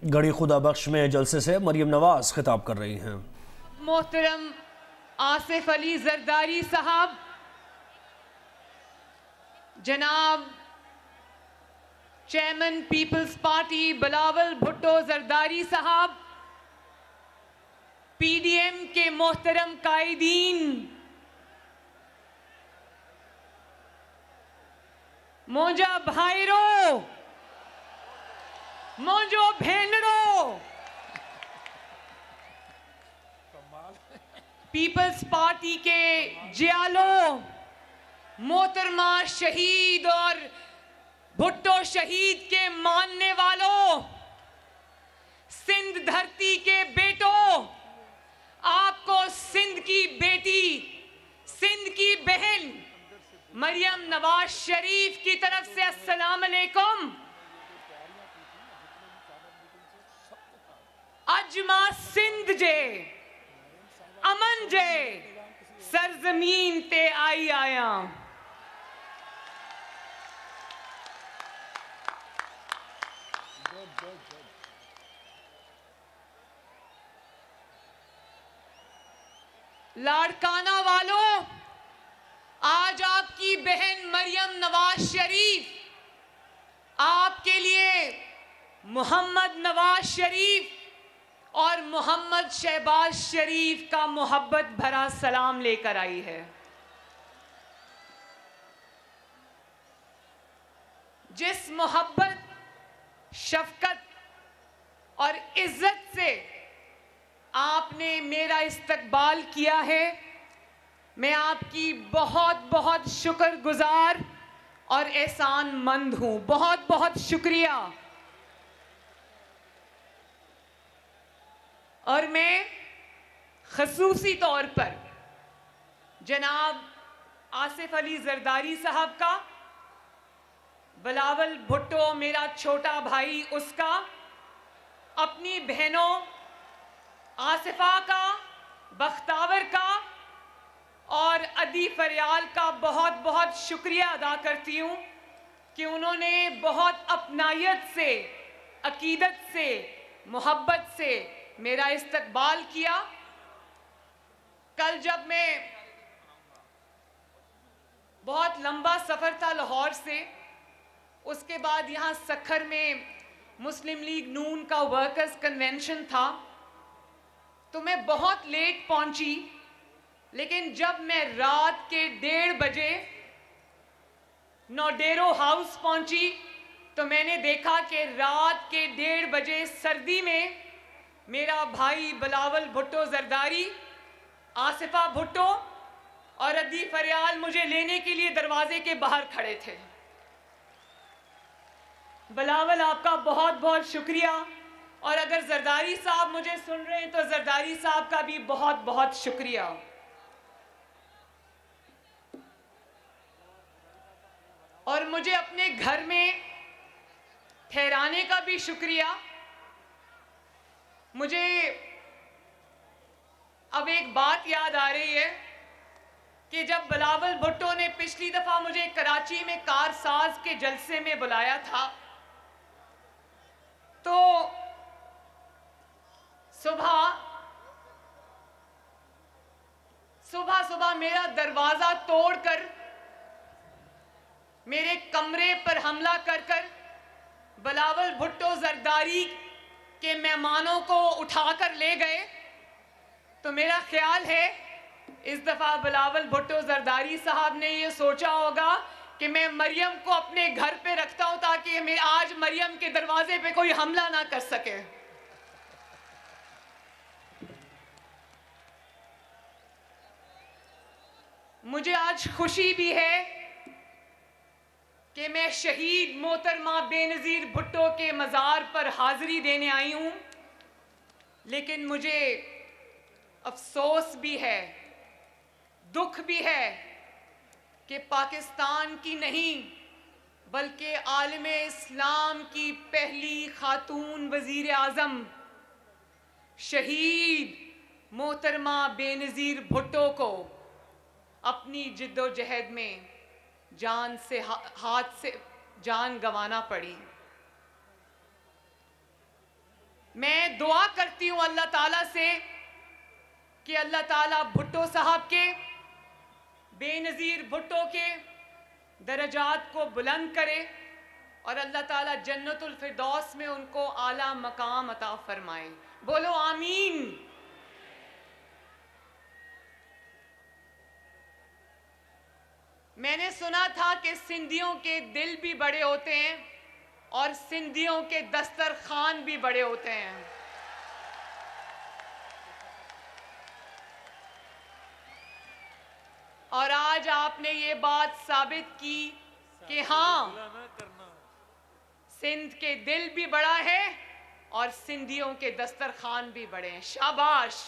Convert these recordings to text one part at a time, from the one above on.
गढ़ी खुदा बख्श में जलसे से मरियम नवाज खिताब कर रही हैं। मोहतरम आसिफ अली जरदारी साहब, जनाब chairman peoples party Bilawal Bhutto Zardari साहब, पीडीएम के मोहतरम कायदीन, मोजा भाईरो, मोजो भेनरो, पीपल्स पार्टी के जियालो, मोहतरमा शहीद और भुट्टो शहीद के मानने वालों, सिंध धरती के बेटों, आपको सिंध की बेटी, सिंध की बहन मरियम नवाज शरीफ की तरफ से अस्सलाम अलैकुम। अजमा सिंध जे अमन जे सरजमीन ते आई आया। लाड़काना वालों, आज आपकी बहन मरियम नवाज शरीफ आपके लिए मोहम्मद नवाज शरीफ और मोहम्मद शहबाज शरीफ का मोहब्बत भरा सलाम लेकर आई है। जिस मोहब्बत, शफकत और इज्जत से आपने मेरा इस्तकबाल किया है, मैं आपकी बहुत बहुत शुक्रगुजार और एहसानमंद हूं। बहुत बहुत शुक्रिया। और मैं खसूसी तौर पर जनाब आसिफ अली जरदारी साहब का, बिलावल भुट्टो मेरा छोटा भाई उसका, अपनी बहनों आसिफा का, बख्तावर का और अदी फरियाल का बहुत बहुत शुक्रिया अदा करती हूँ कि उन्होंने बहुत अपनायत से, अकीदत से, मोहब्बत से मेरा इस्तकबाल किया। कल जब मैं, बहुत लंबा सफ़र था लाहौर से, उसके बाद यहाँ सखर में मुस्लिम लीग नून का वर्कर्स कन्वेंशन था, तो मैं बहुत लेट पहुंची। लेकिन जब मैं रात के 1:30 बजे नोडेरो हाउस पहुंची तो मैंने देखा कि रात के 1:30 बजे सर्दी में मेरा भाई बिलावल भुट्टो जरदारी, आसिफा भुट्टो और अदी फरियाल मुझे लेने के लिए दरवाजे के बाहर खड़े थे। बिलावल, आपका बहुत बहुत शुक्रिया। और अगर जरदारी साहब मुझे सुन रहे हैं तो जरदारी साहब का भी बहुत बहुत शुक्रिया। और मुझे अपने घर में ठहराने का भी शुक्रिया। मुझे अब एक बात याद आ रही है कि जब बिलावल भुट्टो ने पिछली दफा मुझे कराची में कारसाज के जलसे में बुलाया था, तो सुबह मेरा दरवाजा तोड़कर मेरे कमरे पर हमला कर बिलावल भुट्टो जरदारी के मेहमानों को उठाकर ले गए। तो मेरा ख्याल है इस दफा बिलावल भुट्टो जरदारी साहब ने ये सोचा होगा कि मैं मरियम को अपने घर पे रखता हूं ताकि मैं आज मरियम के दरवाजे पे कोई हमला ना कर सके। मुझे आज खुशी भी है कि मैं शहीद मोहतरमा बेनज़ीर भुट्टो के मज़ार पर हाज़िरी देने आई हूँ, लेकिन मुझे अफसोस भी है, दुख भी है कि पाकिस्तान की नहीं बल्कि आलमे इस्लाम की पहली खातून वज़ीर आज़म शहीद मोहतरमा बेनज़ीर भुट्टो को अपनी जिद्दोजहद में हाथ से जान गंवाना पड़ी। मैं दुआ करती हूँ अल्लाह ताला से कि अल्लाह ताला भुट्टो साहब के, बेनज़ीर भुट्टो के दरजात को बुलंद करे और अल्लाह ताला जन्नतुल फिरदौस में उनको आला मकाम अता फरमाए। बोलो आमीन। मैंने सुना था कि सिंधियों के दिल भी बड़े होते हैं और सिंधियों के दस्तरखान भी बड़े होते हैं। और आज आपने ये बात साबित की कि हाँ, सिंध के दिल भी बड़ा है और सिंधियों के दस्तरखान भी बड़े हैं। शाबाश।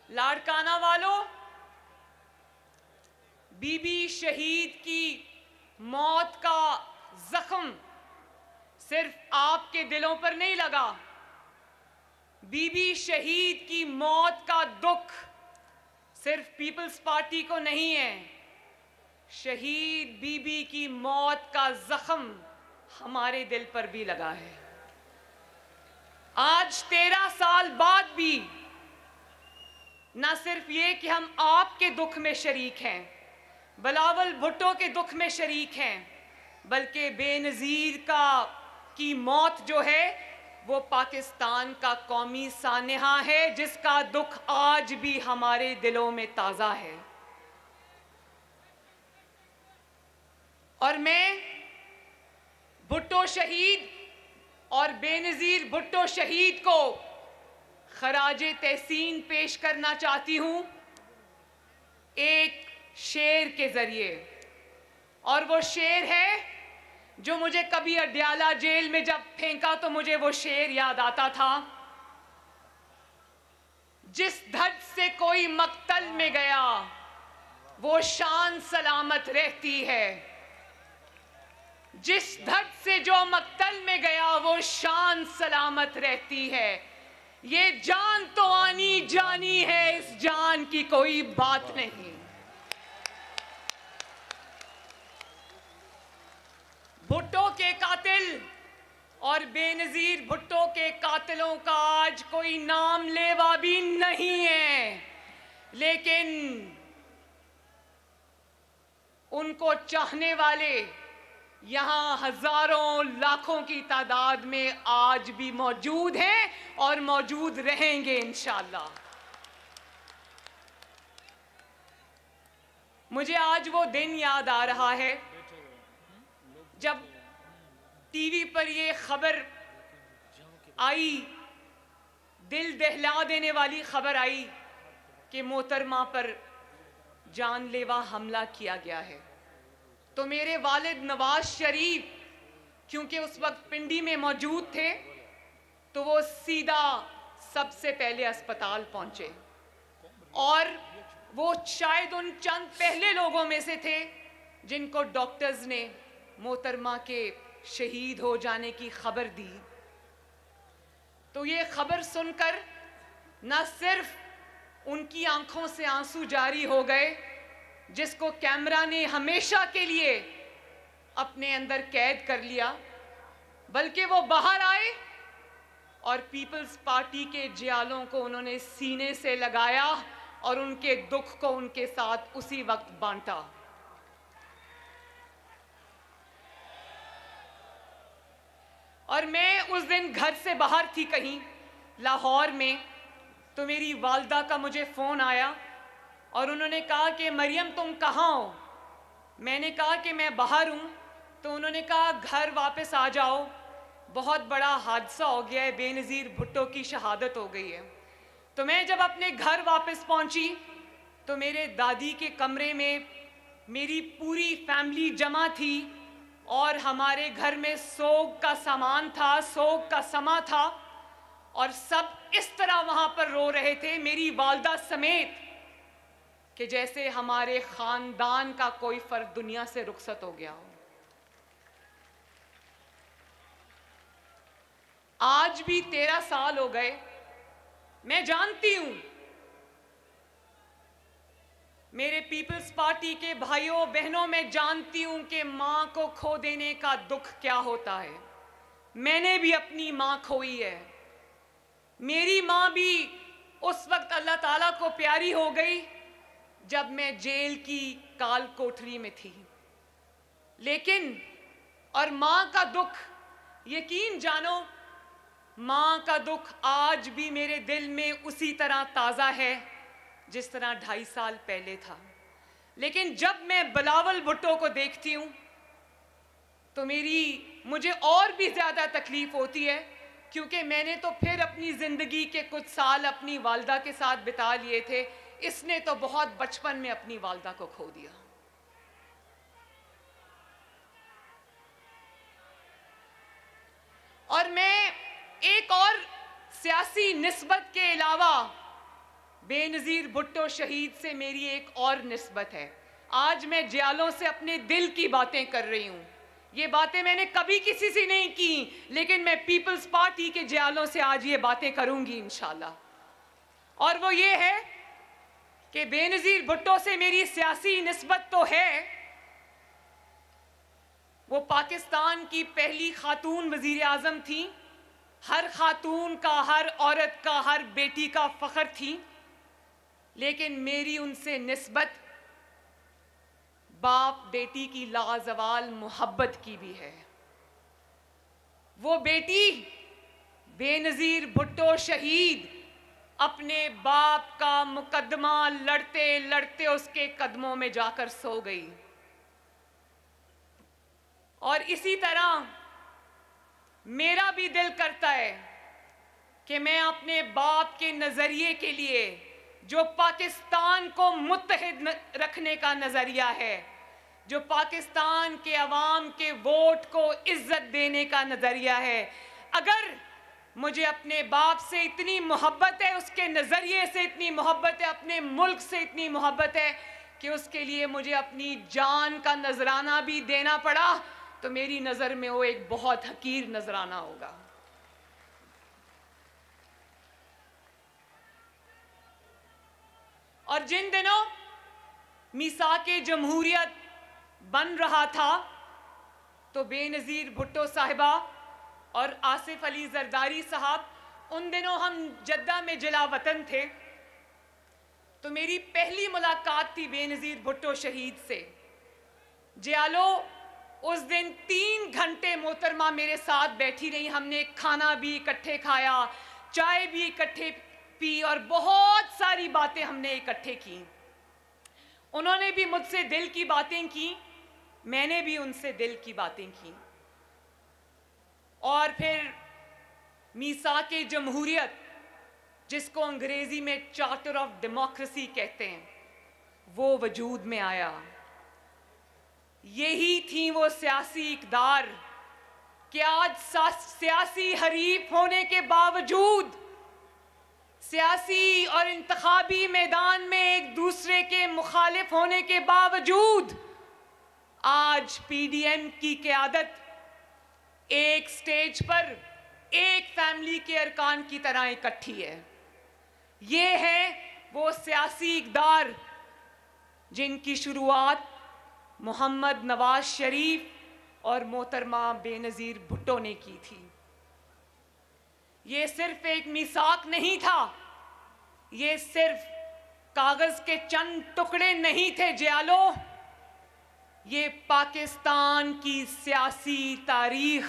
लाड़काना वालों, बीबी शहीद की मौत का जख्म सिर्फ आपके दिलों पर नहीं लगा। बीबी शहीद की मौत का दुख सिर्फ पीपल्स पार्टी को नहीं है, शहीद बीबी की मौत का जख्म हमारे दिल पर भी लगा है। आज 13 साल बाद भी न सिर्फ ये कि हम आपके दुख में शरीक हैं, बिलावल भुट्टो के दुख में शरीक हैं, बल्कि बेनज़ीर की मौत जो है वो पाकिस्तान का कौमी सानहा है, जिसका दुख आज भी हमारे दिलों में ताज़ा है। और मैं भुट्टो शहीद और बेनज़ीर भुट्टो शहीद को खराजे तहसीन पेश करना चाहती हूँ एक शेर के ज़रिए। और वो शेर है जो मुझे कभी अडयाला जेल में जब फेंका तो मुझे वो शेर याद आता था। जिस धड़ से कोई मक्तल में गया वो शान सलामत रहती है। जिस धड़ से जो मक्तल में गया वो शान सलामत रहती है। ये जान तो आनी जानी है, इस जान की कोई बात नहीं। भुट्टो के कातिल और बेनज़ीर भुट्टो के कातिलों का आज कोई नाम लेवा भी नहीं है, लेकिन उनको चाहने वाले यहाँ हजारों लाखों की तादाद में आज भी मौजूद हैं और मौजूद रहेंगे इंशाअल्लाह। मुझे आज वो दिन याद आ रहा है जब टीवी पर ये खबर आई, दिल दहला देने वाली खबर आई कि मोहतरमा पर जानलेवा हमला किया गया है। तो मेरे वालिद नवाज शरीफ क्योंकि उस वक्त पिंडी में मौजूद थे, तो वो सीधा सबसे पहले अस्पताल पहुंचे और वो शायद उन चंद पहले लोगों में से थे जिनको डॉक्टर्स ने मोहतरमा के शहीद हो जाने की खबर दी। तो ये खबर सुनकर न सिर्फ उनकी आंखों से आंसू जारी हो गए, जिसको कैमरा ने हमेशा के लिए अपने अंदर कैद कर लिया, बल्कि वो बाहर आए और पीपल्स पार्टी के जियालों को उन्होंने सीने से लगाया और उनके दुख को उनके साथ उसी वक्त बांटा। और मैं उस दिन घर से बाहर थी कहीं लाहौर में, तो मेरी वालदा का मुझे फ़ोन आया और उन्होंने कहा कि मरियम तुम कहाँ हो? मैंने कहा कि मैं बाहर हूँ। तो उन्होंने कहा घर वापस आ जाओ, बहुत बड़ा हादसा हो गया है, बेनज़ीर भुट्टो की शहादत हो गई है। तो मैं जब अपने घर वापस पहुँची तो मेरे दादी के कमरे में मेरी पूरी फैमिली जमा थी और हमारे घर में सोग का सामान था, सोग का समा था और सब इस तरह वहाँ पर रो रहे थे, मेरी वालदा समेत, कि जैसे हमारे ख़ानदान का कोई फ़र्द दुनिया से रुखसत हो गया हो। आज भी 13 साल हो गए। मैं जानती हूँ मेरे पीपल्स पार्टी के भाइयों बहनों, मैं जानती हूं कि मां को खो देने का दुख क्या होता है। मैंने भी अपनी मां खोई है। मेरी मां भी उस वक्त अल्लाह ताला को प्यारी हो गई जब मैं जेल की काल कोठरी में थी। लेकिन और मां का दुख, यकीन जानो, मां का दुख आज भी मेरे दिल में उसी तरह ताज़ा है जिस तरह 2.5 साल पहले था। लेकिन जब मैं बिलावल भुट्टो को देखती हूँ तो मुझे और भी ज़्यादा तकलीफ़ होती है, क्योंकि मैंने तो फिर अपनी ज़िंदगी के कुछ साल अपनी वालदा के साथ बिता लिए थे। इसने तो बहुत बचपन में अपनी वालदा को खो दिया। और मैं एक और सियासी निस्बत के अलावा बेनज़ीर भुट्टो शहीद से मेरी एक और निस्बत है। आज मैं जियालों से अपने दिल की बातें कर रही हूँ। ये बातें मैंने कभी किसी से नहीं की, लेकिन मैं पीपल्स पार्टी के जियालों से आज ये बातें करूँगी इंशाल्लाह। और वो ये है कि बेनज़ीर भुट्टो से मेरी सियासी निस्बत तो है। वो पाकिस्तान की पहली खातून वज़ीर आज़म थी। हर खातून का, हर औरत का, हर बेटी का फ़ख्र थी। लेकिन मेरी उनसे निस्बत बाप बेटी की लाजवाल मोहब्बत की भी है। वो बेटी बेनज़ीर भुट्टो शहीद अपने बाप का मुकदमा लड़ते लड़ते उसके कदमों में जाकर सो गई। और इसी तरह मेरा भी दिल करता है कि मैं अपने बाप के नज़रिए के लिए, जो पाकिस्तान को मुत्तहिद रखने का नज़रिया है, जो पाकिस्तान के अवाम के वोट को इज्जत देने का नज़रिया है, अगर मुझे अपने बाप से इतनी मोहब्बत है, उसके नज़रिए से इतनी मोहब्बत है, अपने मुल्क से इतनी मोहब्बत है कि उसके लिए मुझे अपनी जान का नजराना भी देना पड़ा, तो मेरी नज़र में वो एक बहुत हकीर नजराना होगा। और जिन दिनों मीसाके जमहूरियत बन रहा था तो बेनज़ीर भुट्टो साहिबा और आसिफ अली जरदारी साहब, उन दिनों हम जद्दा में जिला वतन थे। तो मेरी पहली मुलाकात थी बेनज़ीर भुट्टो शहीद से। जियालो उस दिन 3 घंटे मोहतरमा मेरे साथ बैठी रही। हमने खाना भी इकट्ठे खाया, चाय भी इकट्ठे पी और बहुत सारी बातें हमने इकट्ठे की। उन्होंने भी मुझसे दिल की बातें की, मैंने भी उनसे दिल की बातें की। और फिर मीसाके जमहूरियत, जिसको अंग्रेजी में चार्टर ऑफ डेमोक्रेसी कहते हैं, वो वजूद में आया। यही थी वो सियासी इक़दार कि आज सियासी हरीफ होने के बावजूद, सियासी और इंतखाबी मैदान में एक दूसरे के मुखालिफ होने के बावजूद, आज पीडीएम की क़यादत एक स्टेज पर एक फैमिली के अरकान की तरह इकट्ठी है। ये है वो सियासी इक़दार जिनकी शुरुआत मोहम्मद नवाज शरीफ और मोहतरमा बेनज़ीर भुट्टो ने की थी। ये सिर्फ एक मिसाक नहीं था, ये सिर्फ कागज के चंद टुकड़े नहीं थे जियालो, ये पाकिस्तान की सियासी तारीख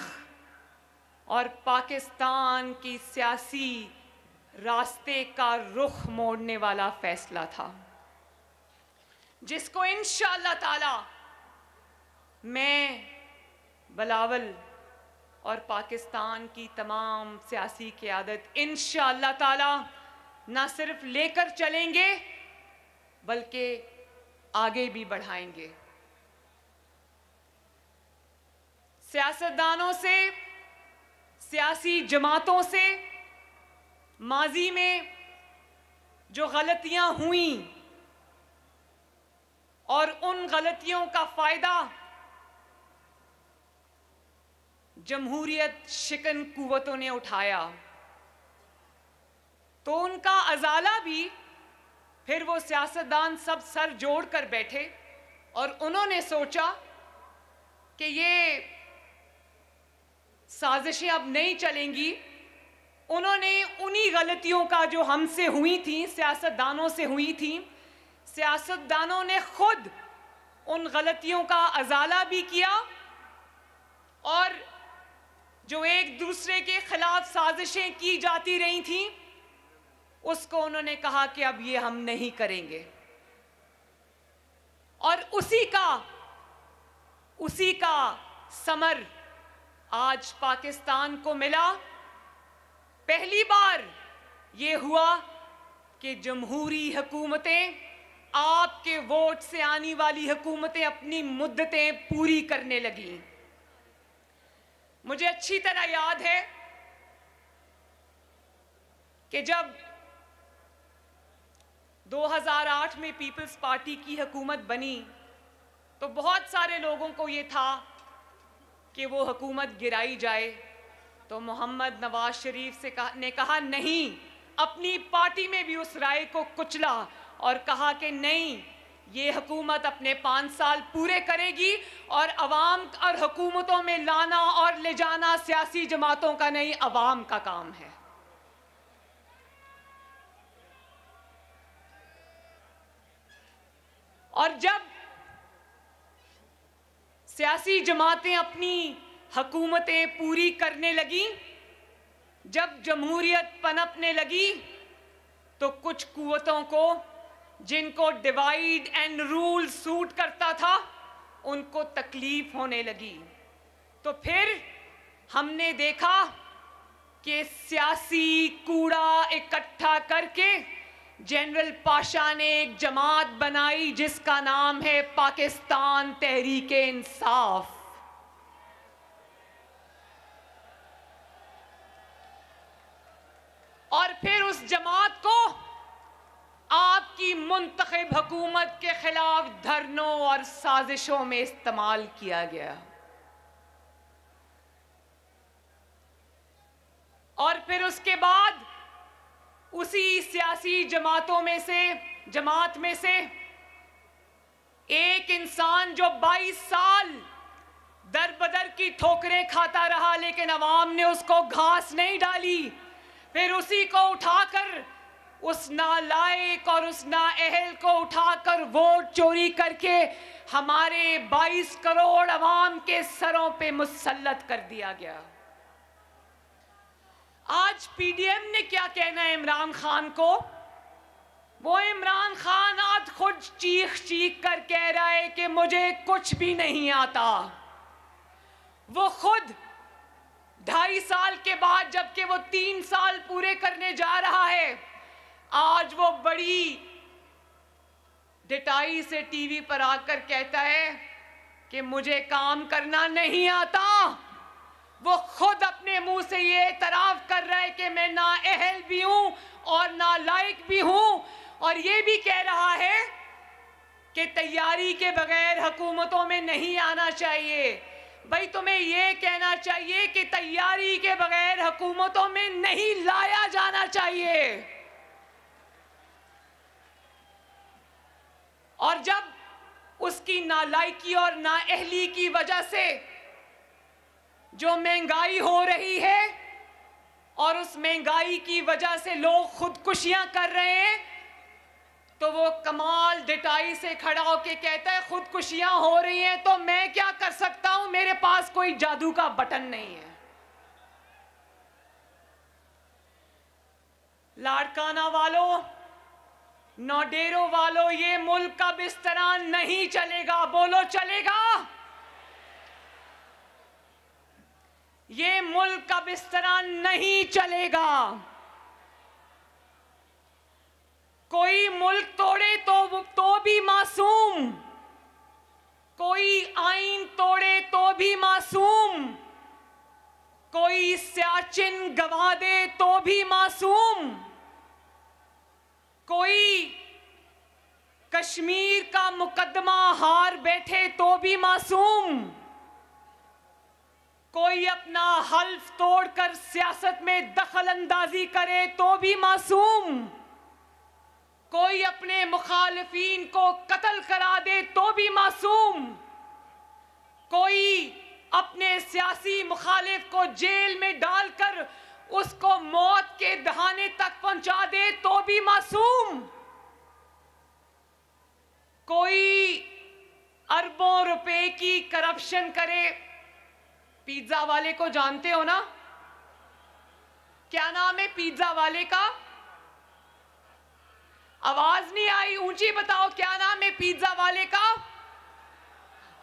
और पाकिस्तान की सियासी रास्ते का रुख मोड़ने वाला फैसला था, जिसको इंशाअल्लाह ताला मैं, बिलावल और पाकिस्तान की तमाम सियासी क़यादत इंशाअल्लाह ताला ना सिर्फ लेकर चलेंगे बल्कि आगे भी बढ़ाएंगे। सियासतदानों से, सियासी जमातों से माजी में जो गलतियां हुई और उन गलतियों का फ़ायदा जमहूरियत शिकन कुव्वतों ने उठाया, तो उनका अजाला भी फिर वो सियासतदान सब सर जोड़ कर बैठे और उन्होंने सोचा कि ये साजिशें अब नहीं चलेंगी। उन्होंने उन्हीं गलतियों का जो हमसे हुई थी, सियासतदानों से हुई थी, सियासतदानों ने खुद उन गलतियों का अजाला भी किया और जो एक दूसरे के खिलाफ साजिशें की जाती रही थी उसको उन्होंने कहा कि अब ये हम नहीं करेंगे। और उसी का समर आज पाकिस्तान को मिला। पहली बार ये हुआ कि जमहूरी हुकूमतें, आपके वोट से आने वाली हुकूमतें अपनी मुद्दतें पूरी करने लगीं। मुझे अच्छी तरह याद है कि जब 2008 में पीपल्स पार्टी की हुकूमत बनी तो बहुत सारे लोगों को ये था कि वो हुकूमत गिराई जाए। तो मोहम्मद नवाज शरीफ ने कहा नहीं, अपनी पार्टी में भी उस राय को कुचला और कहा कि नहीं, ये हुकूमत अपने 5 साल पूरे करेगी और अवाम और हुकूमतों में लाना और ले जाना सियासी जमातों का नहीं, अवाम का काम है। और जब सियासी जमातें अपनी हुकूमतें पूरी करने लगी, जब जमहूरियत पनपने लगी, तो कुछ कुव्वतों को, जिनको डिवाइड एंड रूल सूट करता था, उनको तकलीफ होने लगी। तो फिर हमने देखा कि सियासी कूड़ा इकट्ठा करके जनरल पाशा ने एक जमात बनाई जिसका नाम है पाकिस्तान तहरीक इंसाफ। और फिर उस जमात को आपकी मुंतखब हुकूमत के खिलाफ धरनों और साजिशों में इस्तेमाल किया गया। और फिर उसके बाद उसी सियासी जमात में से एक इंसान जो 22 साल दर बदर की ठोकरें खाता रहा, लेकिन अवाम ने उसको घास नहीं डाली, फिर उसी को उठाकर, उस नालायक और उस नाअहल को उठाकर वोट चोरी करके हमारे 22 करोड़ अवाम के सरों पे मुसल्लत कर दिया गया। आज पीडीएम ने क्या कहना है इमरान खान को? वो इमरान खान आज खुद चीख कर कह रहा है कि मुझे कुछ भी नहीं आता। वो खुद 2.5 साल के बाद, जबकि वो 3 साल पूरे करने जा रहा है, आज वो बड़ी डिटाई से टीवी पर आकर कहता है कि मुझे काम करना नहीं आता। वो खुद अपने मुंह से ये एतराफ कर रहा है कि मैं नाअहल भी हूं और नालायक भी हूं, और ये भी कह रहा है कि तैयारी के बगैर हुकूमतों में नहीं आना चाहिए। भाई, तुम्हें ये कहना चाहिए कि तैयारी के बगैर हुकूमतों में नहीं लाया जाना चाहिए। और जब उसकी नालायकी और नाअहली की वजह से जो महंगाई हो रही है और उस महंगाई की वजह से लोग खुदकुशियां कर रहे हैं, तो वो कमाल डिटाई से खड़ा होकर कहता है खुदकुशियां हो रही हैं तो मैं क्या कर सकता हूं, मेरे पास कोई जादू का बटन नहीं है। लाड़काना वालों, नौडेरों वालों, ये मुल्क अब इस तरह नहीं चलेगा। बोलो चलेगा? ये मुल्क अब इस तरह नहीं चलेगा। कोई मुल्क तोड़े तो भी मासूम, कोई आईन तोड़े तो भी मासूम, कोई सियाचिन गवा दे तो भी मासूम, कोई कश्मीर का मुकदमा हार बैठे तो भी मासूम, कोई अपना हल्फ तोड़कर सियासत में दखल अंदाजी करे तो भी मासूम, कोई अपने मुखालिफिन को कत्ल करा दे तो भी मासूम, कोई अपने सियासी मुखालिफ को जेल में डालकर उसको मौत के दहाने तक पहुंचा दे तो भी मासूम, कोई अरबों रुपए की करप्शन करे। पिज्जा वाले को जानते हो ना? क्या नाम है पिज्जा वाले का? आवाज नहीं आई, ऊंची बताओ, क्या नाम है पिज्जा वाले का?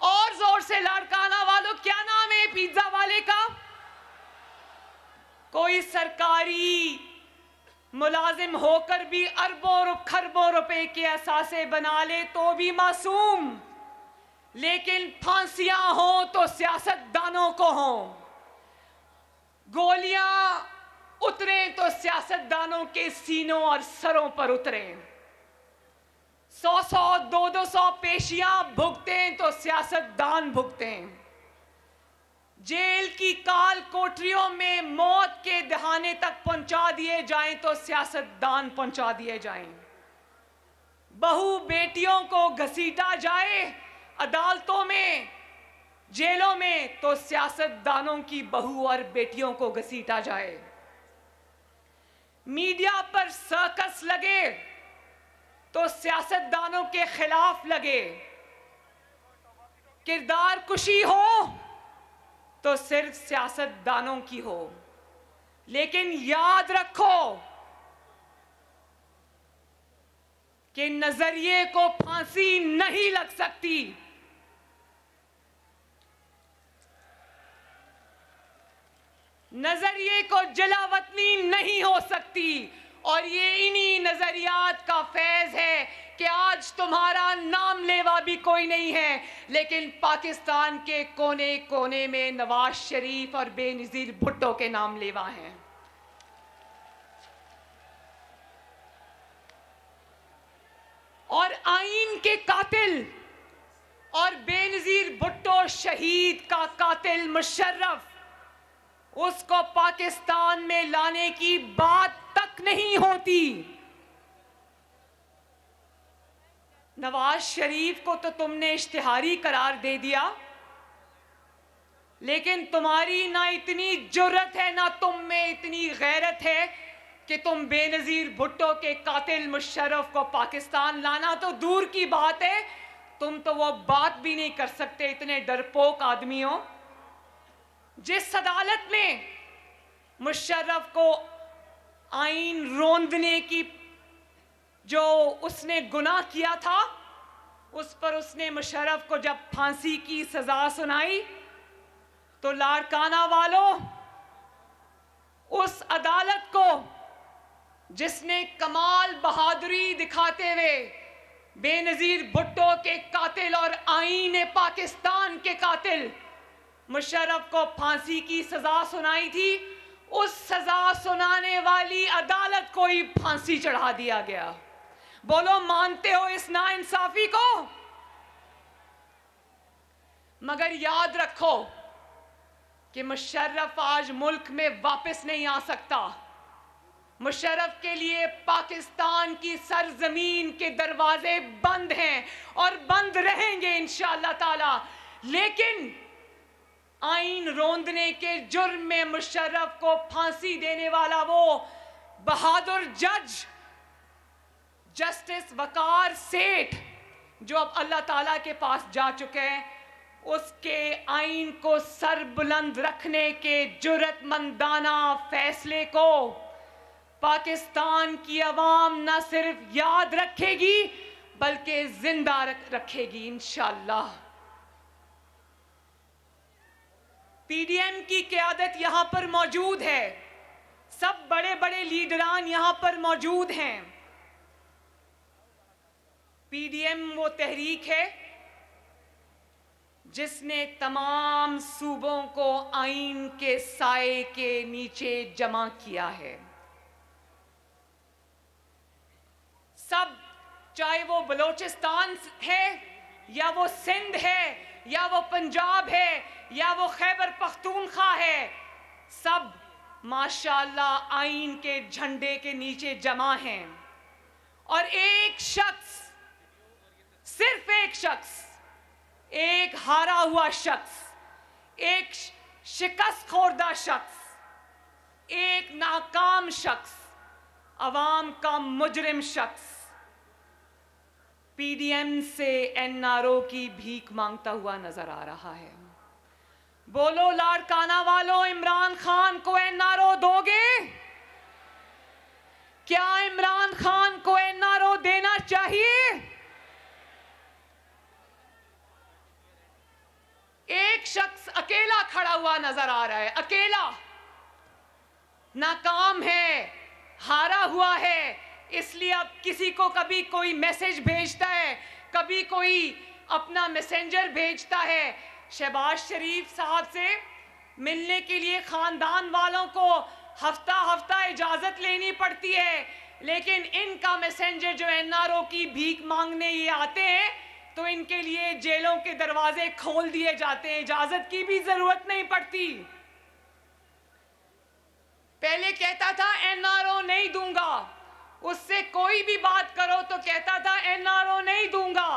और जोर से लाड़काना वालों, क्या नाम है पिज्जा वाले का? कोई सरकारी मुलाजिम होकर भी अरबों खरबों रुपए के असासे बना ले तो भी मासूम, लेकिन फांसियां हो तो सियासतदानों को हो, गोलियां उतरे तो सियासतदानों के सीनों और सरों पर उतरे, 100-100, 200-200 पेशियां भुगतें तो सियासतदान भुगतें, जेल की काल कोठरियों में मौत के दहाने तक पहुंचा दिए जाएं तो सियासतदान पहुंचा दिए जाएं, बहू बेटियों को घसीटा जाए अदालतों में, जेलों में, तो सियासतदानों की बहू और बेटियों को घसीटा जाए, मीडिया पर सर्कस लगे तो सियासतदानों के खिलाफ लगे, किरदार कुशी हो तो सिर्फ सियासतदानों की हो। लेकिन याद रखो कि नजरिए को फांसी नहीं लग सकती, नजरिए को जलावतनी नहीं हो सकती, और ये इन्हीं नजरियात का फैज है कि आज तुम्हारा नाम लेवा भी कोई नहीं है, लेकिन पाकिस्तान के कोने कोने में नवाज शरीफ और बेनजीर भुट्टो के नाम लेवा हैं। और आईन के कातिल और बेनजीर भुट्टो शहीद का कातिल मुशर्रफ, उसको पाकिस्तान में लाने की बात तक नहीं होती। नवाज शरीफ को तो तुमने इश्तिहारी करार दे दिया, लेकिन तुम्हारी ना इतनी जुर्रत है, ना तुम में इतनी गैरत है कि तुम बेनजीर भुट्टो के कातिल मुशर्रफ को पाकिस्तान लाना तो दूर की बात है, तुम तो वो बात भी नहीं कर सकते, इतने डरपोक आदमी हो। जिस अदालत में मुशर्रफ को आईन रोंदने की जो उसने गुनाह किया था, उस पर उसने मुशर्रफ को जब फांसी की सजा सुनाई तो लाड़काना वालों, उस अदालत को जिसने कमाल बहादुरी दिखाते हुए बेनजीर भुट्टो के कातिल और आईन पाकिस्तान के कातिल मुशर्रफ को फांसी की सजा सुनाई थी, उस सजा सुनाने वाली अदालत को ही फांसी चढ़ा दिया गया। बोलो, मानते हो इस नाइंसाफी को? मगर याद रखो कि मुशर्रफ आज मुल्क में वापस नहीं आ सकता। मुशर्रफ के लिए पाकिस्तान की सरजमीन के दरवाजे बंद हैं और बंद रहेंगे इंशाअल्लाह ताला। लेकिन आईन रोंदने के जुर्म में मुशर्रफ को फांसी देने वाला वो बहादुर जज जस्टिस वकार सेठ, जो अब अल्लाह ताला के पास जा चुके हैं, उसके आईन को सर बुलंद रखने के जुर्रतमंदाना फैसले को पाकिस्तान की अवाम न सिर्फ याद रखेगी बल्कि जिंदा रखेगी इंशाअल्लाह। पीडीएम की क़यादत यहाँ पर मौजूद है, सब बड़े बड़े लीडरान यहाँ पर मौजूद हैं। पीडीएम वो तहरीक है जिसने तमाम सूबों को आईन के साए के नीचे जमा किया है। सब, चाहे वो बलोचिस्तान है या वो सिंध है या वो पंजाब है या वो खैबर पख्तूनख्वा है, सब माशाअल्लाह आईन के झंडे के नीचे जमा हैं। और एक शख्स, सिर्फ एक शख्स, एक हारा हुआ शख्स, एक शिकस्त खोरदा शख्स, एक नाकाम शख्स, अवाम का मुजरिम शख्स पीडीएम से एनआरओ की भीख मांगता हुआ नजर आ रहा है। बोलो लाड़काना वालों, इमरान खान को एनआरओ दोगे? क्या इमरान खान को एनआरओ देना चाहिए? एक शख्स अकेला खड़ा हुआ नजर आ रहा है, अकेला, नाकाम है, हारा हुआ है, इसलिए अब किसी को कभी कोई मैसेज भेजता है, कभी कोई अपना मैसेंजर भेजता है। शहबाज शरीफ साहब से मिलने के लिए खानदान वालों को हफ्ता हफ्ता इजाजत लेनी पड़ती है, लेकिन इनका मैसेंजर जो एनआरओ की भीख मांगने ये आते हैं तो इनके लिए जेलों के दरवाजे खोल दिए जाते हैं, इजाजत की भी जरूरत नहीं पड़ती। पहले कहता था एनआरओ नहीं दूंगा, उससे कोई भी बात करो तो कहता था एनआरओ नहीं दूंगा,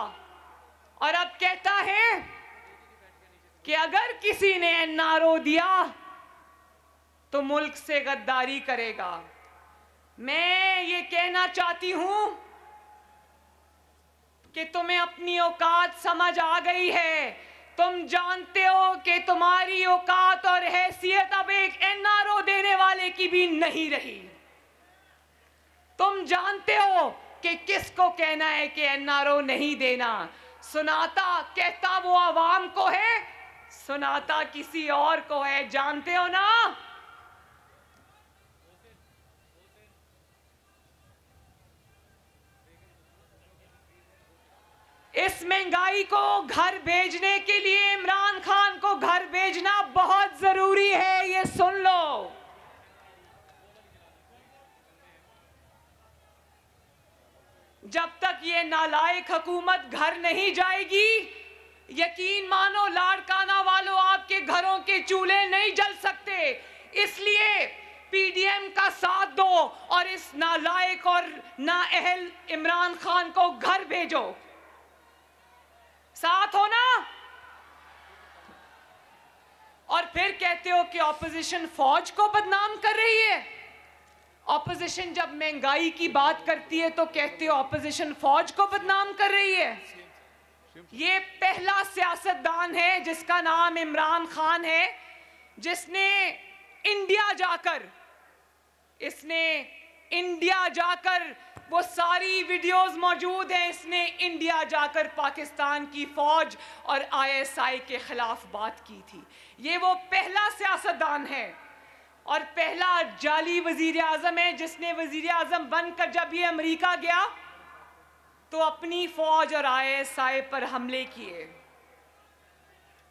और अब कहता है कि अगर किसी ने एनआरओ दिया तो मुल्क से गद्दारी करेगा। मैं ये कहना चाहती हूं कि तुम्हें अपनी औकात समझ आ गई है। तुम जानते हो कि तुम्हारी औकात और हैसियत अब एक एनआरओ देने वाले की भी नहीं रही। तुम जानते हो कि किसको कहना है कि एनआरओ नहीं देना। सुनाता कहता वो आवाम को है, सुनाता किसी और को है, जानते हो ना। इस महंगाई को घर भेजने के लिए इमरान खान को घर भेजना बहुत जरूरी है, ये सुन लो। जब तक ये नालायक हुकूमत घर नहीं जाएगी, यकीन मानो लाड़काना वालों, आपके घरों के चूल्हे नहीं जल सकते। इसलिए पीडीएम का साथ दो और इस नालायक और नाअहल इमरान खान को घर भेजो। साथ हो ना। और फिर कहते हो कि ऑपोजिशन फौज को बदनाम कर रही है। ऑपोजिशन जब महंगाई की बात करती है तो कहते हो ऑपोजिशन फौज को बदनाम कर रही है। ये पहला सियासतदान है जिसका नाम इमरान खान है, जिसने इंडिया जाकर वो सारी वीडियोस मौजूद हैं, इसने इंडिया जाकर पाकिस्तान की फौज और आईएसआई के खिलाफ बात की थी। ये वो पहला सियासतदान है और पहला जाली वजीर आजम है जिसने वजीर आजम बनकर जब ये अमेरिका गया तो अपनी फौज और आईएसआई पर हमले किए।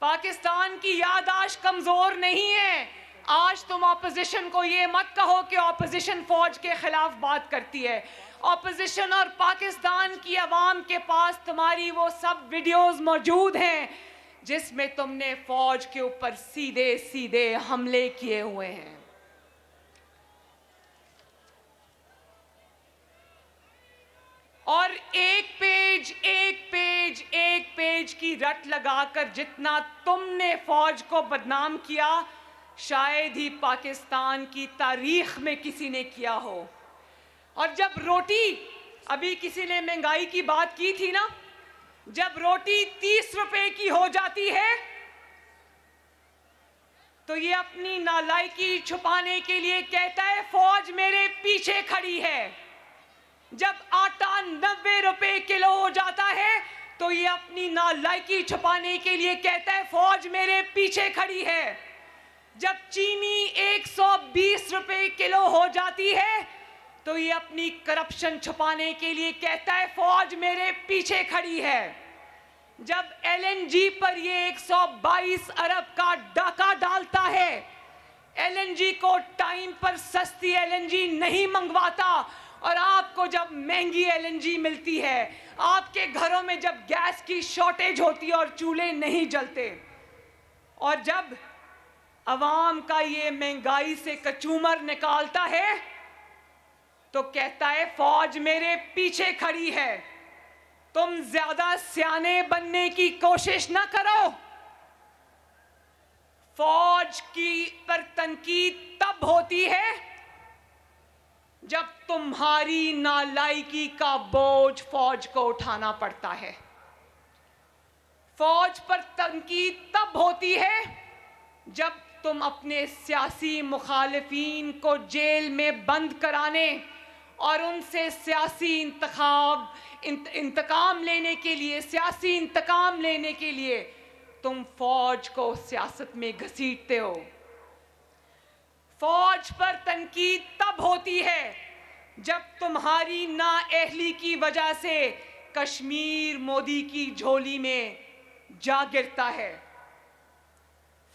पाकिस्तान की याददाश्त कमजोर नहीं है। आज तुम ऑपोजिशन को ये मत कहो कि ऑपोजिशन फौज के खिलाफ बात करती है। ऑपोजिशन और पाकिस्तान की आवाम के पास तुम्हारी वो सब वीडियोस मौजूद हैं जिसमें तुमने फौज के ऊपर सीधे सीधे हमले किए हुए हैं। और एक पेज की रट लगाकर जितना तुमने फौज को बदनाम किया, शायद ही पाकिस्तान की तारीख में किसी ने किया हो। और जब रोटी, अभी किसी ने महंगाई की बात की थी ना, जब रोटी 30 रुपए की हो जाती है तो ये अपनी नालायकी छुपाने के लिए कहता है फौज मेरे पीछे खड़ी है। जब आटा 90 रुपए किलो हो जाता है तो ये अपनी नालायकी छुपाने के लिए कहता है फौज मेरे पीछे खड़ी है। जब चीनी 120 रुपए किलो हो जाती है तो ये अपनी करप्शन छुपाने के लिए कहता है फौज मेरे पीछे खड़ी है। जब एलएनजी पर ये 122 अरब का डाका डालता है, एलएनजी को टाइम पर सस्ती एलएनजी नहीं मंगवाता, और आपको जब महंगी एलएनजी मिलती है, आपके घरों में जब गैस की शॉर्टेज होती है और चूल्हे नहीं जलते, और जब अवाम का ये महंगाई से कचूमर निकालता है तो कहता है फौज मेरे पीछे खड़ी है, तुम ज्यादा सियाने बनने की कोशिश ना करो। फौज की पर तनकीद तब होती है जब तुम्हारी नालायकी का बोझ फौज को उठाना पड़ता है। फौज पर तनकीद तब होती है जब तुम अपने सियासी मुखालिफिन को जेल में बंद कराने और उनसे सियासी इंतकाम लेने के लिए, सियासी इंतकाम लेने के लिए तुम फौज को सियासत में घसीटते हो। फौज पर तनकीद तब होती है जब तुम्हारी नाअहली की वजह से कश्मीर मोदी की झोली में जा गिरता है।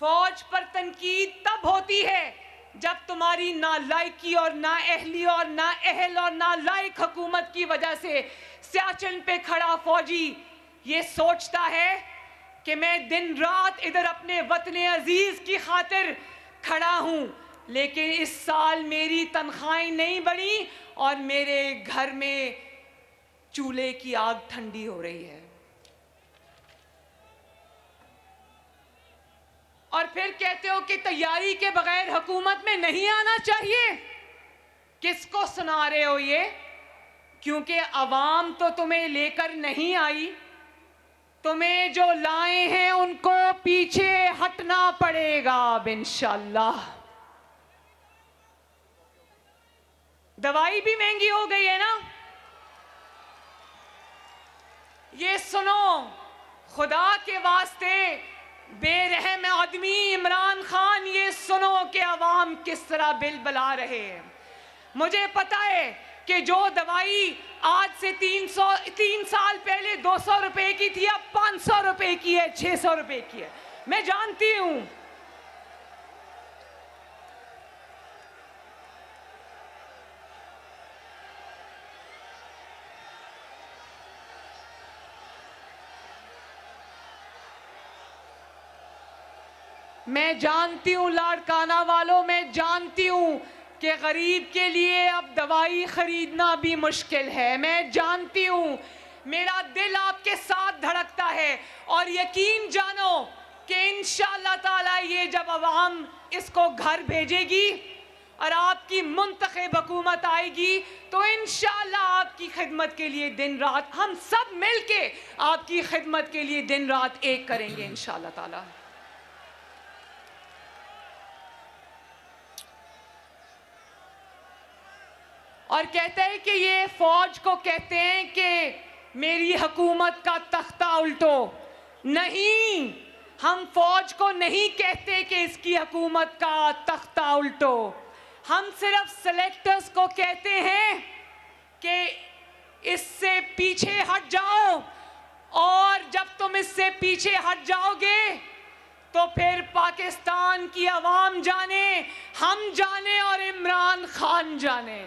फौज पर तनकीद तब होती है जब तुम्हारी नालायकी और नाअहली और नाअहल और नालायक हुकूमत की वजह से सियाचिन पे खड़ा फौजी ये सोचता है कि मैं दिन रात इधर अपने वतन अजीज की खातिर खड़ा हूं, लेकिन इस साल मेरी तनख्वाहें नहीं बढ़ी और मेरे घर में चूल्हे की आग ठंडी हो रही है। और फिर कहते हो कि तैयारी के बगैर हुकूमत में नहीं आना चाहिए। किसको सुना रहे हो ये? क्योंकि अवाम तो तुम्हें लेकर नहीं आई, तुम्हें जो लाए हैं उनको पीछे हटना पड़ेगा इंशाअल्लाह। दवाई भी महंगी हो गई है ना। ये सुनो, खुदा के वास्ते बेरहम आदमी इमरान खान, ये सुनो कि अवाम किस तरह बिल बला रहे हैं। मुझे पता है कि जो दवाई आज से 3 साल पहले 200 रुपए की थी, अब 500 रुपए की है, 600 रुपए की है। मैं जानती हूं। मैं जानती हूं लाड़काना वालों, मैं जानती हूं कि गरीब के लिए अब दवाई खरीदना भी मुश्किल है। मैं जानती हूं, मेरा दिल आपके साथ धड़कता है और यकीन जानो कि इंशाअल्लाह ताला ये जब अवाम इसको घर भेजेगी और आपकी मुंतखब हुकूमत आएगी तो इंशाअल्लाह आपकी खिदमत के लिए दिन रात हम सब मिलके आपकी खिदमत के लिए दिन रात एक करेंगे इंशाअल्लाह ताला। और कहते हैं कि ये फौज को कहते हैं कि मेरी हुकूमत का तख्ता उल्टो। नहीं, हम फौज को नहीं कहते कि इसकी हुकूमत का तख्ता उल्टो। हम सिर्फ सेलेक्टर्स को कहते हैं कि इससे पीछे हट जाओ, और जब तुम इससे पीछे हट जाओगे तो फिर पाकिस्तान की आवाम जाने, हम जाने और इमरान खान जाने।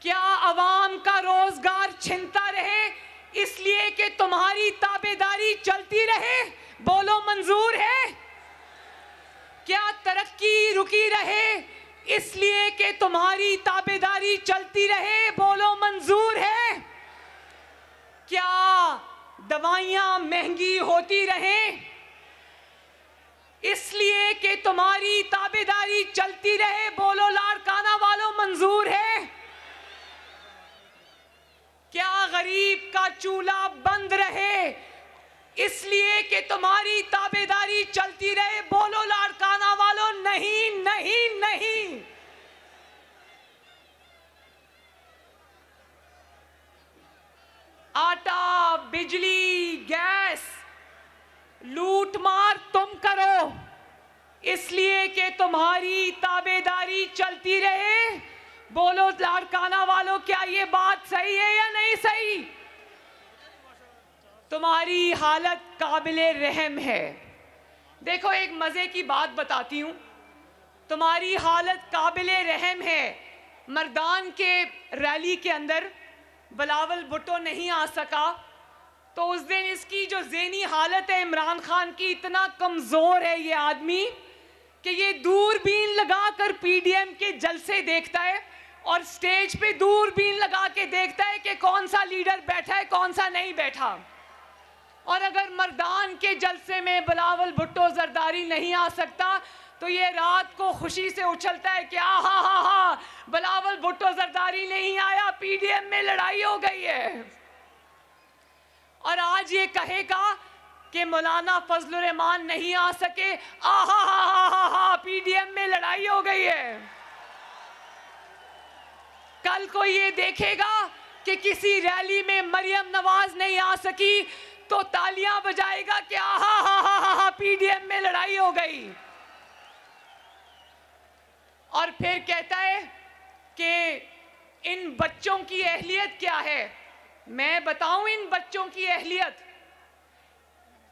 क्या अवाम का रोजगार छिनता रहे इसलिए कि तुम्हारी ताबेदारी चलती रहे? बोलो मंजूर है? क्या तरक्की रुकी रहे इसलिए कि तुम्हारी ताबेदारी चलती रहे? बोलो मंजूर है? क्या दवाइयां महंगी होती रहें इसलिए कि तुम्हारी ताबेदारी चलती रहे? बोलो लाड़काना वालों, मंजूर है? क्या गरीब का चूल्हा बंद रहे इसलिए कि तुम्हारी ताबेदारी चलती रहे? बोलो लाड़काना वालों, नहीं नहीं नहीं। आटा, बिजली, गैस लूट मार तुम करो इसलिए कि तुम्हारी ताबेदारी चलती रहे। बोलो लाड़काना वालों, क्या ये बात सही है या नहीं सही? तुम्हारी हालत काबिले रहम है। देखो, एक मजे की बात बताती हूं, तुम्हारी हालत काबिले रहम है। मर्दान के रैली के अंदर बिलावल भुट्टो नहीं आ सका, तो उस दिन इसकी जो ज़हनी हालत है इमरान खान की, इतना कमज़ोर है ये आदमी कि ये दूरबीन लगाकर पीडीएम के जलसे देखता है और स्टेज पे दूरबीन लगा के देखता है कि कौन सा लीडर बैठा है, कौन सा नहीं बैठा। और अगर मर्दान के जलसे में बिलावल भुट्टो जरदारी नहीं आ सकता तो ये रात को खुशी से उछलता है कि हा बिलावल भुट्टो जरदारी नहीं आया, पीडीएम में लड़ाई हो गई है। और आज ये कहेगा कि मौलाना फजलुर रहमान नहीं आ सके, पीडीएम में लड़ाई हो गई है। कल को ये देखेगा कि किसी रैली में मरियम नवाज नहीं आ सकी तो तालियां बजाएगा कि पीडीएम में लड़ाई हो गई। और फिर कहता है कि इन बच्चों की अहलियत क्या है। मैं बताऊं इन बच्चों की अहलियत,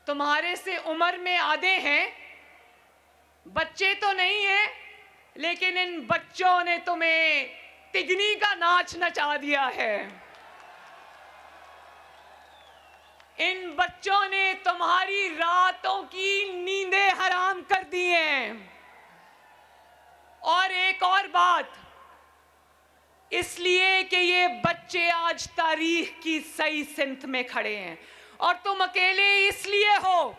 तुम्हारे से उम्र में आधे हैं, बच्चे तो नहीं हैं, लेकिन इन बच्चों ने तुम्हें तिगनी का नाच नचा दिया है। इन बच्चों ने तुम्हारी रातों की नींदें हराम कर दी हैं। और एक और बात, इसलिए कि ये बच्चे आज तारीख की सही सिमत में खड़े हैं और तुम अकेले इसलिए हो।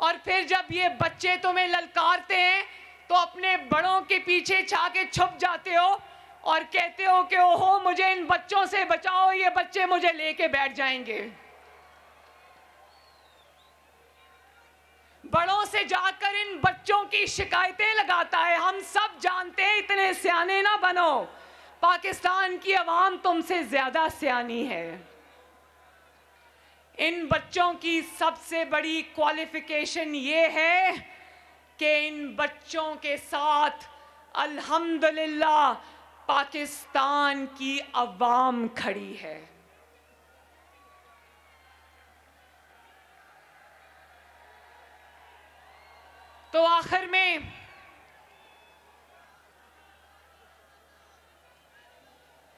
और फिर जब ये बच्चे तुम्हें ललकारते हैं तो अपने बड़ों के पीछे छाके छुप जाते हो और कहते हो कि ओहो मुझे इन बच्चों से बचाओ, ये बच्चे मुझे लेके बैठ जाएंगे। बड़ों से जाकर इन बच्चों की शिकायतें लगाता है। हम सब जानते हैं, इतने सियाने ना बनो, पाकिस्तान की आवाम तुमसे ज्यादा सियानी है। इन बच्चों की सबसे बड़ी क्वालिफिकेशन ये है कि इन बच्चों के साथ अल्हम्दुलिल्लाह पाकिस्तान की आवाम खड़ी है। तो आखिर में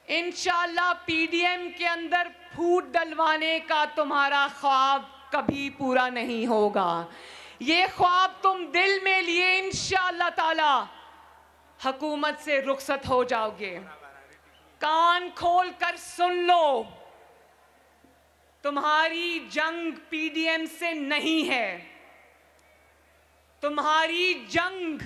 इंशाअल्लाह पीडीएम के अंदर फूट डलवाने का तुम्हारा ख्वाब कभी पूरा नहीं होगा। ये ख्वाब तुम दिल में लिए इंशाअल्लाह ताला हुकूमत से रुखसत हो जाओगे। कान खोल कर सुन लो, तुम्हारी जंग पीडीएम से नहीं है, तुम्हारी जंग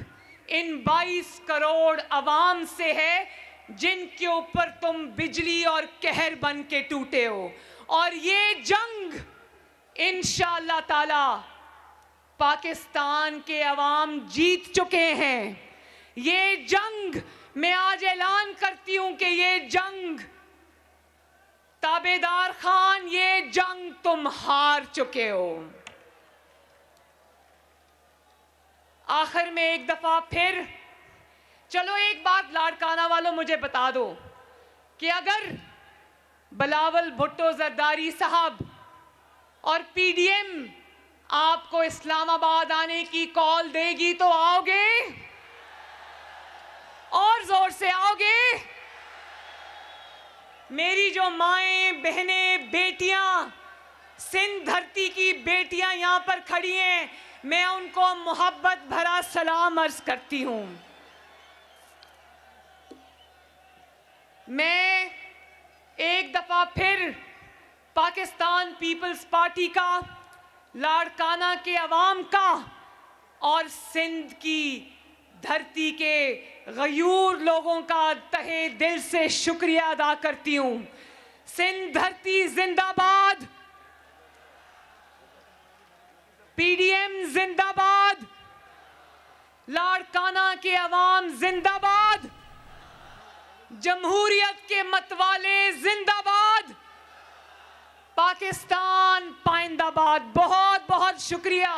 इन 22 करोड़ अवाम से है जिनके ऊपर तुम बिजली और कहर बन के टूटे हो। और ये जंग इंशाअल्लाह ताला पाकिस्तान के अवाम जीत चुके हैं। ये जंग मैं आज ऐलान करती हूं कि ये जंग ताबेदार खान, ये जंग तुम हार चुके हो। आखिर में एक दफा फिर चलो एक बात लाड़काना वालों मुझे बता दो कि अगर बिलावल भुट्टो जरदारी साहब और पीडीएम आपको इस्लामाबाद आने की कॉल देगी तो आओगे? और जोर से आओगे? मेरी जो माएं, बहनें, बेटियां, सिंध धरती की बेटियां यहां पर खड़ी हैं, मैं उनको मोहब्बत भरा सलाम अर्ज करती हूं। मैं एक दफा फिर पाकिस्तान पीपल्स पार्टी का, लाड़काना के अवाम का और सिंध की धरती के गयूर लोगों का तहे दिल से शुक्रिया अदा करती हूं। सिंध धरती जिंदाबाद, पीडीएम जिंदाबाद, लाड़काना के अवाम जिंदाबाद, जमहूरियत के मतवाले जिंदाबाद, पाकिस्तान पाइंदाबाद। बहुत बहुत शुक्रिया।